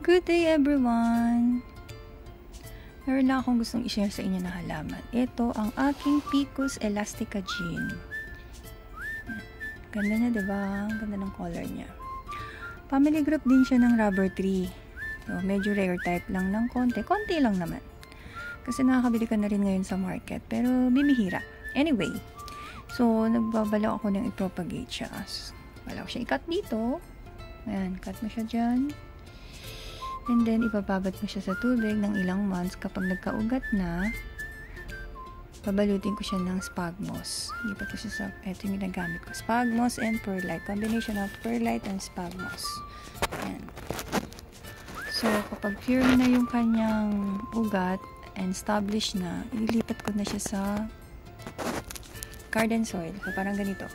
Good day everyone! Meron lang akong gustong i-share sa inyo na halaman. Ito ang aking Ficus elastica Jean. Ganda niya, diba? Ganda ng color niya. Family group din siya ng rubber tree. So, medyo rare type lang ng konti. Konti lang naman. Kasi nakakabili ka na rin ngayon sa market. Pero bibihira. Anyway. So, nagbabalaw ako ng i-propagate siya. Balaw siya i-cut dito. Ayan, cut mo siya dyan. And then, ipapabat mo siya sa tubig ng ilang months. Kapag nagkaugat na, babalutin ko siya ng sphagnous. Lipat ko siya sa, ito yung ginagamit ko. Sphagnous and perlite. Combination of perlite and sphagnous. Ayan. So, kapag pure na yung kanyang ugat and established na, ililipat ko na siya sa garden soil. So, parang ganito.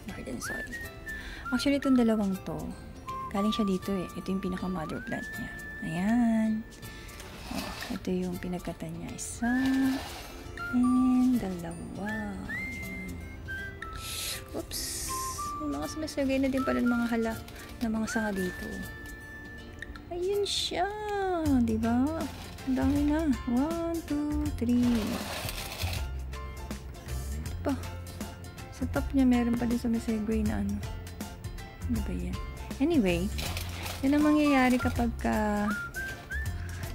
Garden soil. Actually, itong dalawang to, galing siya dito eh. Ito yung pinaka mother plant niya. Ayan. Oh, ito yung pinagkatan niya. Isa. And dalawa. Ayan. Oops. May mga sumasagay na din pala ng mga hala na mga sanga dito. Ayun siya. Diba? Ang dami na. 1, 2, 3. Pa. Sa top niya meron pa din sumasagay na ano. Ano ba yan? Anyway, yun ang mangyayari kapag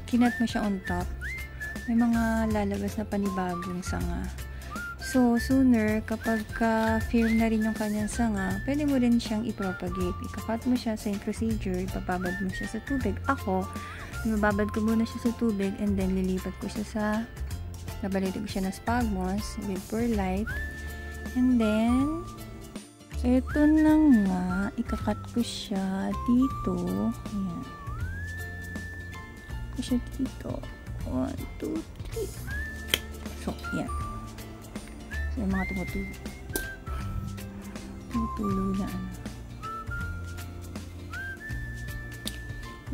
kinat mo siya on top. May mga lalabas na panibagong sanga. So, sooner, kapag firm na rin yung kanyang sanga, pwede mo rin siyang i-propagate. Ikakat mo siya, same procedure, ipapabad mo siya sa tubig. Ako, ibababad ko muna siya sa tubig and then lilipat ko siya sa, nabalitin ko siya ng sphagnous with perlite. And then, ito na nga, ikakat ko siya dito. Ayan. Ikakat ko siya dito. 1, 2, 3. So, ayan. So, yung mga tumutulo na ano.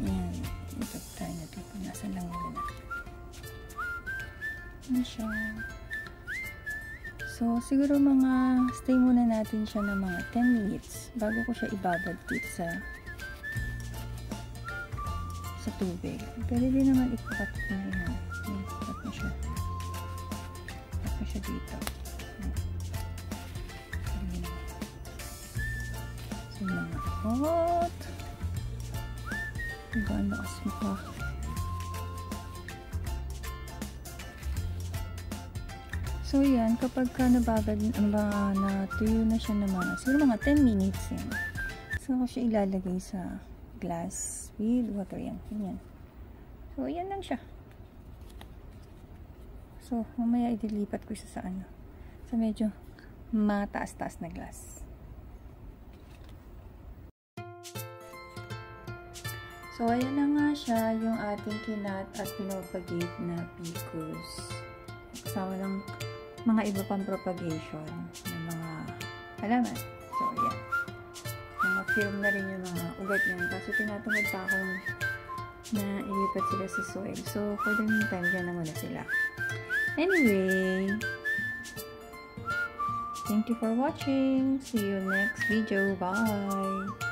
Ayan. Ito tayo na ito. Nasaan lang muna na. Ayan siya. So, siguro stay muna natin siya ng mga 10 minutes bago ko siya ibabad dito sa tubig. Pwede din naman ikakat ko na yun. Ikakat mo siya. Ikakat mo siya dito. So, mga hot. Ang lakas mo ka. So, yan. Kapag nababad, natuyo na siya ng siguro mga 10 minutes yan. So, ako siya ilalagay sa glass with water yan. Yan. So, yan lang siya. So, mamaya idilipat ko siya sa sa medyo mataas-taas na glass. So, ayan na nga siya yung ating kinat at pinopagate na Ficus. Kasama ng mga iba pang propagation ng mga halaman. So, ayan. Mga firm na rin yung mga ugat niya. Kaso tinatamad pa akong na ilipat sila sa soil. So, for the meantime, dyan na muna sila. Anyway, thank you for watching. See you next video. Bye!